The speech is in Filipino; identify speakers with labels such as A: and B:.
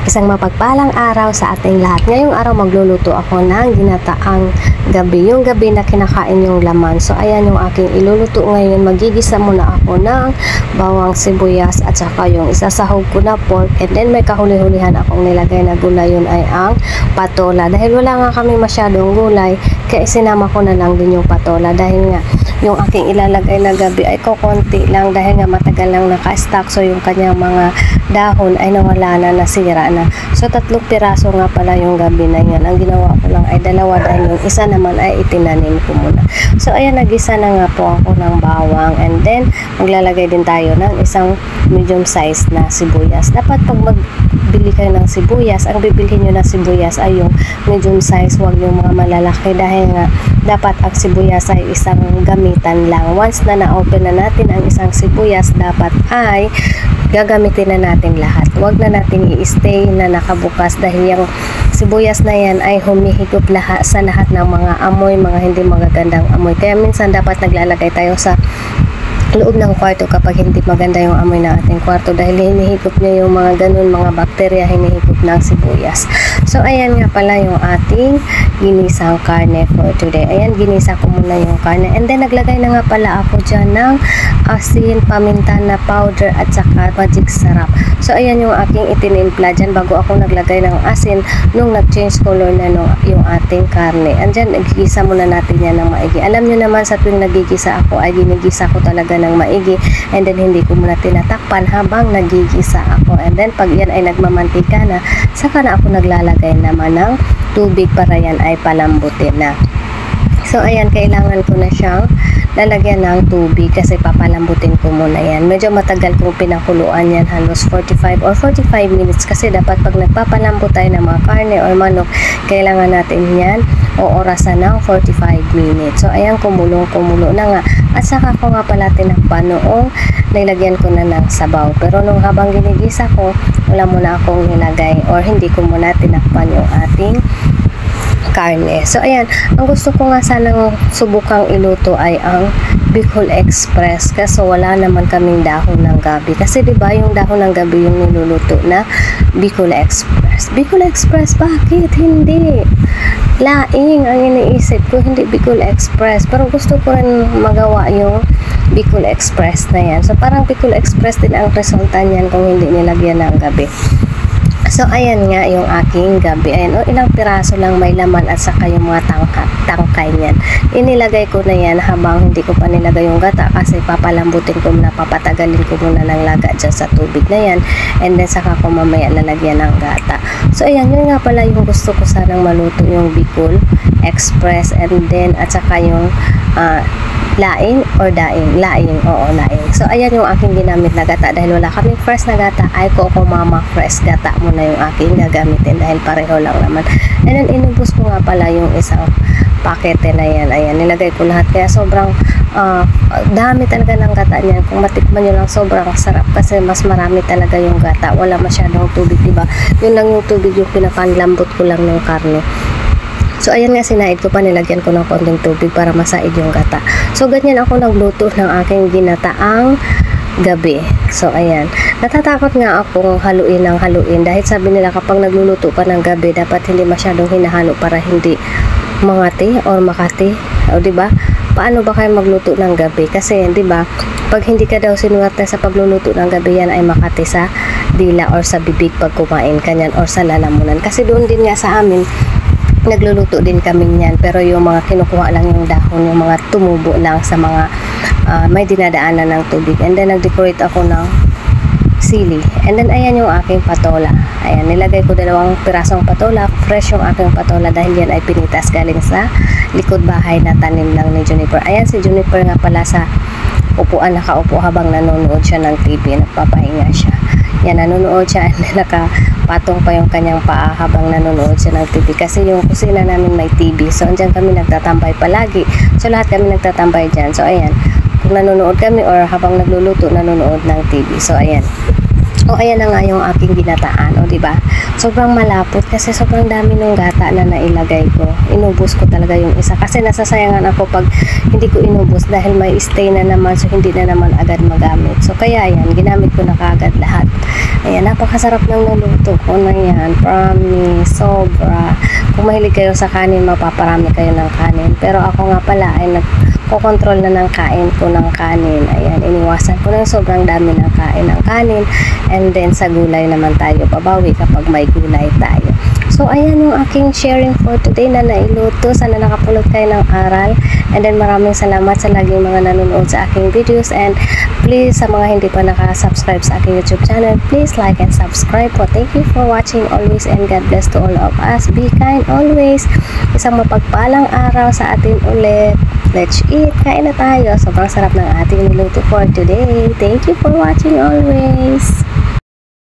A: Isang mapagpalang araw sa ating lahat. Ngayong araw magluluto ako ng ginataang gabi. Yung gabi na kinakain yung laman. So ayan yung aking iluluto ngayon. Magigisa muna ako ng bawang, sibuyas at saka yung isasahog ko na pork. And then may kahuli-hulihan akong nilagay na gulay. Yun ay ang patola. Dahil wala nga kami masyadong gulay, kaya sinama ko na lang din yung patola. Dahil nga yung aking ilalagay na gabi ay kukunti lang dahil nga matagal lang naka-stock. So yung kanyang mga dahon ay nawala na, nasira na. So 3 piraso nga pala yung gabi na yan. Ang ginawa ko lang ay 2 dahil yung isa naman ay itinanim ko muna. So ayan, nagisa na nga po ako ng bawang, and then maglalagay din tayo ng isang medium size na sibuyas. Dapat pag magbili kayo ng sibuyas, ang bibilhin nyo ng sibuyas ay yung medium size, wag yung mga malalaki, dahil nga dapat ang sibuyas ay isang gamitan lang. Once na na-open na natin ang isang sibuyas, dapat ay gagamitin na natin lahat. Huwag na natin i-stay na nakabukas dahil yung sibuyas na yan ay humihigop sa lahat ng mga amoy, mga hindi magagandang amoy. Kaya minsan dapat naglalagay tayo sa loob ng kwarto kapag hindi maganda yung amoy ng ating kwarto dahil hinihigop niya yung mga ganun, mga bakterya, hinihigop ng sibuyas. So ayan nga pala yung ating ginisang karne for today. Ayan, ginisa ko muna yung karne, and then naglagay na nga pala ako dyan ng asin, paminta na powder at saka magic sarap. So ayan yung aking itinimpla dyan bago ako naglagay ng asin nung nag-change color na yung ating karne. Andyan, nagigisa muna natin yan ng maigi. Alam nyo naman, sa tuwing nagigisa ako ay ginigisa ko talaga ng maigi, and then hindi ko muna tinatakpan habang nagigisa ako. And then pag yan ay nagmamantika na, saka na ako naglalagay naman ng tubig para yan ay palambutin na. So ayan, kailangan ko na siyang lalagyan ng tubig kasi papalambutin ko muna yan. Medyo matagal kong pinakuluan yan, halos 45 or 45 minutes, kasi dapat pag nagpapalambot tayo ng mga karne or manok, kailangan natin yan o orasan ng 45 minutes. So ayan, kumulo na nga. At saka ko nga pala tinakpan noong nilagyan ko na ng sabaw. Pero nung habang ginigisa ko, wala muna akong nilagay or hindi ko muna tinakpan yung ating karne. So ayan, ang gusto ko nga sanang subukang iluto ay ang Bicol Express, kasi wala naman kaming dahon ng gabi. Kasi 'di ba yung dahon ng gabi yung niluluto na Bicol Express. Bicol Express, bakit hindi? Laing ang iniisip ko, hindi Bicol Express. Pero gusto ko rin magawa yung Bicol Express na yan. So parang Bicol Express din ang resulta niyan kung hindi nilagyan ng gabi. So ayan nga yung aking gabi. Ayan, ilang piraso lang may laman at saka yung mga tangkay niyan. Inilagay ko na yan habang hindi ko pa nilagay yung gata kasi papalambutin ko muna, papatagalin ko muna ng laga dyan sa tubig na yan, and then saka ko mamaya lalagyan ng gata. So ayan, yun nga pala yung gusto ko sanang maluto, yung Bicol Express, and then at saka yung laing or daing, oo, laing. So ayan yung aking ginamit na gata, dahil wala kaming fresh na gata ay Coco Mama fresh gata muna yung aking gagamitin dahil pareho lang naman. And then inubos ko nga pala yung isang pakete na yan. Ayan, nilagay ko lahat, kaya sobrang dami talaga ng gata niyan. Kung matikman nyo lang, sobrang sarap kasi mas marami talaga yung gata, wala masyadong tubig, diba? Yun lang yung tubig, yung pinapanlambot ko lang ng karne. So ayan nga, sinaid ko pa, nilagyan ko ng konting tubig para masaid yung gata. So ganyan ako nagluto ng aking ginataang gabi. So ayan, natatakot nga akong haluin dahil sabi nila kapag nagluluto ka ng gabi, dapat hindi masyadong hinahalo para hindi mangati or makati. O diba? Paano ba kayo magluto ng gabi? Kasi diba, pag hindi ka daw sinuwerte sa pagluluto ng gabi, yan ay makati sa dila or sa bibig pag kumain ka niyan or sa lalamunan. Kasi doon din nga sa amin, nagluluto din kami niyan, pero yung mga kinukuha lang yung dahon, yung mga tumubo lang sa mga may dinadaanan ng tubig. And then nag-decorate ako ng sili, and then ayan yung aking patola. Ayan, nilagay ko 2 pirasong patola. Fresh yung aking patola dahil yan ay pinitas galing sa likod bahay na tanim lang ni Juniper. Ayan si Juniper nga pala sa upuan, nakaupo habang nanonood siya ng TV, nagpapahinga siya. Yan, nanonood siya, and nakapatong pa yung kanyang paa habang nanonood siya ng TV kasi yung kusina namin may TV. So andyan kami nagtatambay palagi. So lahat kami nagtatambay dyan. So ayan, kung nanonood kami or habang nagluluto, nanonood ng TV. So ayan, O ayan na nga yung aking ginataan, o di ba? Sobrang malapot kasi sobrang dami ng gata na nailagay ko. Inubos ko talaga yung isa kasi nasasayangan ako pag hindi ko inubos dahil may stay na naman, so hindi na naman agad magamit. So kaya ayan, ginamit ko na kaagad lahat. Ayan, napakasarap ng naluto ko na yan. Promise, sobra. Kung mahilig kayo sa kanin, mapaparami kayo ng kanin. Pero ako nga pala ay nagkokontrol na ng kain ko ng kanin. Ayan, iniwasan ko na yung sobrang dami ng kain ng kanin. And then sa gulay naman tayo babawi kapag may gulay tayo. So ayan yung aking sharing for today na nailuto. Sana nakapulot kayo ng aral. And then maraming salamat sa laging mga nanonood sa aking videos. And please, sa mga hindi pa nakasubscribe sa aking YouTube channel, please like and subscribe po. Thank you for watching always and God bless to all of us. Be kind always. Isang mapagpalang araw sa atin ulit. Let's eat. Kain na tayo. Sobrang sarap ng ating niluto for today. Thank you for watching always.